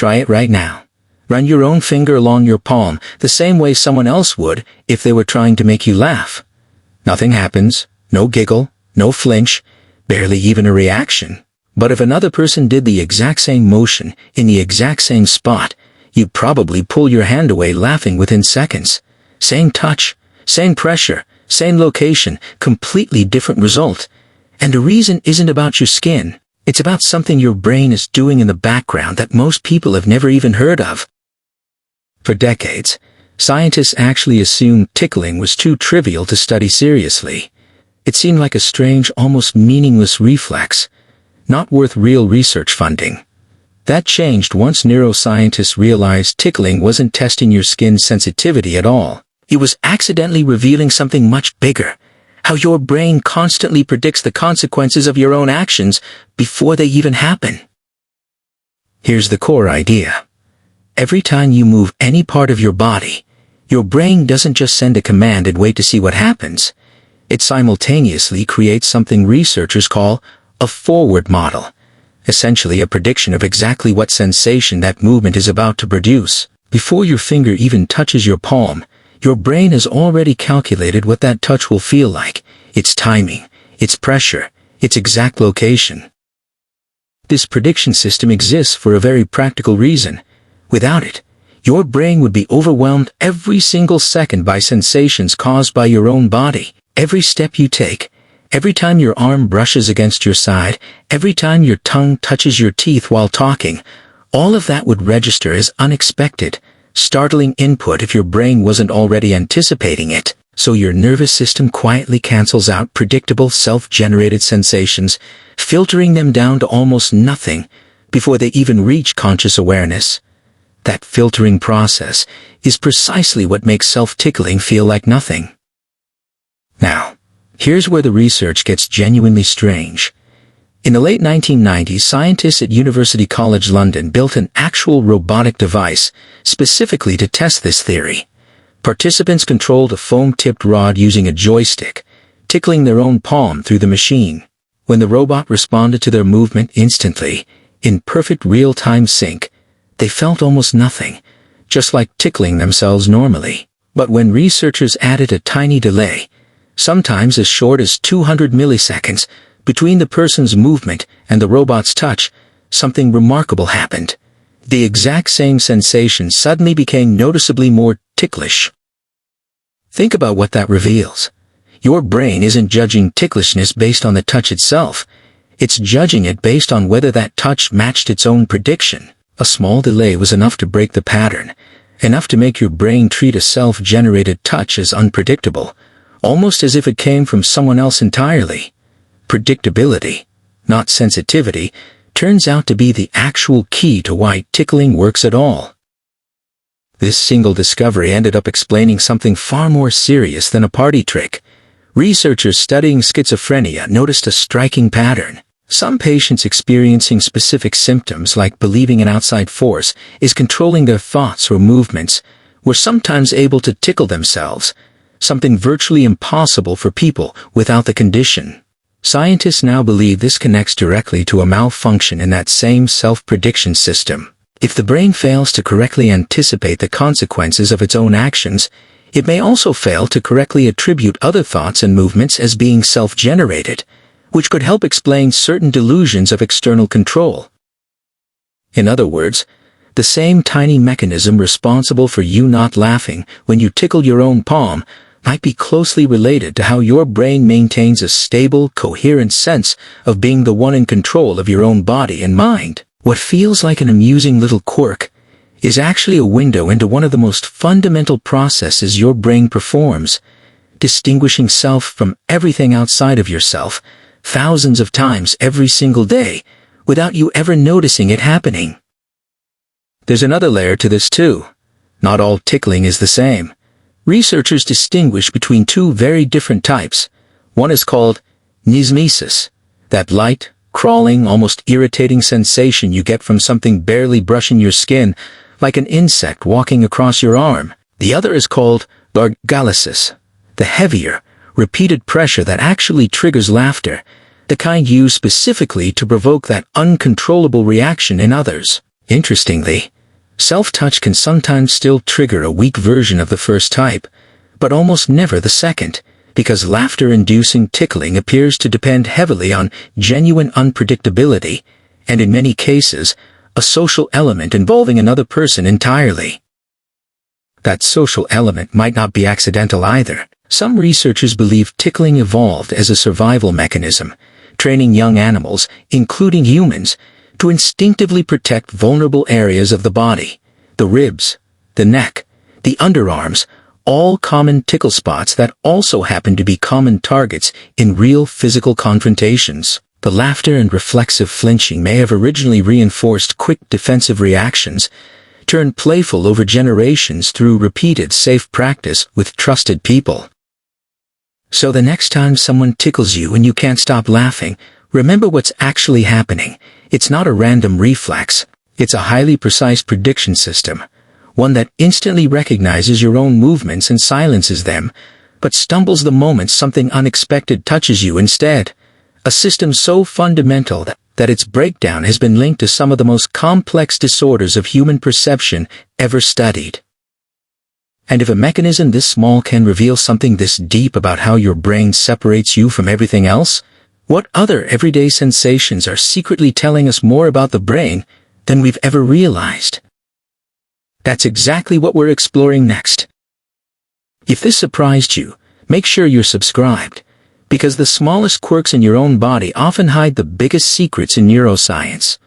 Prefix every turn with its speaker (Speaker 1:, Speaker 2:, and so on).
Speaker 1: Try it right now. Run your own finger along your palm the same way someone else would if they were trying to make you laugh. Nothing happens, no giggle, no flinch, barely even a reaction. But if another person did the exact same motion in the exact same spot, you'd probably pull your hand away laughing within seconds. Same touch, same pressure, same location, completely different result. And the reason isn't about your skin. It's about something your brain is doing in the background that most people have never even heard of. For decades, scientists actually assumed tickling was too trivial to study seriously. It seemed like a strange, almost meaningless reflex, not worth real research funding. That changed once neuroscientists realized tickling wasn't testing your skin's sensitivity at all. It was accidentally revealing something much bigger: how your brain constantly predicts the consequences of your own actions before they even happen. Here's the core idea. Every time you move any part of your body, your brain doesn't just send a command and wait to see what happens. It simultaneously creates something researchers call a forward model, essentially a prediction of exactly what sensation that movement is about to produce. Before your finger even touches your palm, your brain has already calculated what that touch will feel like, its timing, its pressure, its exact location. This prediction system exists for a very practical reason. Without it, your brain would be overwhelmed every single second by sensations caused by your own body. Every step you take, every time your arm brushes against your side, every time your tongue touches your teeth while talking, all of that would register as unexpected, startling input if your brain wasn't already anticipating it. So your nervous system quietly cancels out predictable self-generated sensations, filtering them down to almost nothing before they even reach conscious awareness. That filtering process is precisely what makes self-tickling feel like nothing. Now, here's where the research gets genuinely strange. In the late 1990s, scientists at University College London built an actual robotic device specifically to test this theory. Participants controlled a foam-tipped rod using a joystick, tickling their own palm through the machine. When the robot responded to their movement instantly, in perfect real-time sync, they felt almost nothing, just like tickling themselves normally. But when researchers added a tiny delay, sometimes as short as 200 milliseconds, between the person's movement and the robot's touch, something remarkable happened. The exact same sensation suddenly became noticeably more ticklish. Think about what that reveals. Your brain isn't judging ticklishness based on the touch itself. It's judging it based on whether that touch matched its own prediction. A small delay was enough to break the pattern, enough to make your brain treat a self-generated touch as unpredictable, almost as if it came from someone else entirely. Predictability, not sensitivity, turns out to be the actual key to why tickling works at all. This single discovery ended up explaining something far more serious than a party trick. Researchers studying schizophrenia noticed a striking pattern. Some patients experiencing specific symptoms like believing an outside force is controlling their thoughts or movements were sometimes able to tickle themselves, something virtually impossible for people without the condition. Scientists now believe this connects directly to a malfunction in that same self-prediction system. If the brain fails to correctly anticipate the consequences of its own actions, it may also fail to correctly attribute other thoughts and movements as being self-generated, which could help explain certain delusions of external control. In other words, the same tiny mechanism responsible for you not laughing when you tickle your own palm might be closely related to how your brain maintains a stable, coherent sense of being the one in control of your own body and mind. What feels like an amusing little quirk is actually a window into one of the most fundamental processes your brain performs, distinguishing self from everything outside of yourself thousands of times every single day without you ever noticing it happening. There's another layer to this too. Not all tickling is the same. Researchers distinguish between two very different types. One is called nismesis, that light, crawling, almost irritating sensation you get from something barely brushing your skin, like an insect walking across your arm. The other is called gargalesis, the heavier, repeated pressure that actually triggers laughter, the kind used specifically to provoke that uncontrollable reaction in others. Interestingly, self-touch can sometimes still trigger a weak version of the first type, but almost never the second, because laughter-inducing tickling appears to depend heavily on genuine unpredictability, and in many cases, a social element involving another person entirely. That social element might not be accidental either. Some researchers believe tickling evolved as a survival mechanism, training young animals, including humans, to instinctively protect vulnerable areas of the body, the ribs, the neck, the underarms, all common tickle spots that also happen to be common targets in real physical confrontations. The laughter and reflexive flinching may have originally reinforced quick defensive reactions, turned playful over generations through repeated safe practice with trusted people. So the next time someone tickles you and you can't stop laughing, remember what's actually happening. It's not a random reflex. It's a highly precise prediction system, one that instantly recognizes your own movements and silences them, but stumbles the moment something unexpected touches you instead. A system so fundamental that its breakdown has been linked to some of the most complex disorders of human perception ever studied. And if a mechanism this small can reveal something this deep about how your brain separates you from everything else, what other everyday sensations are secretly telling us more about the brain than we've ever realized? That's exactly what we're exploring next. If this surprised you, make sure you're subscribed, because the smallest quirks in your own body often hide the biggest secrets in neuroscience.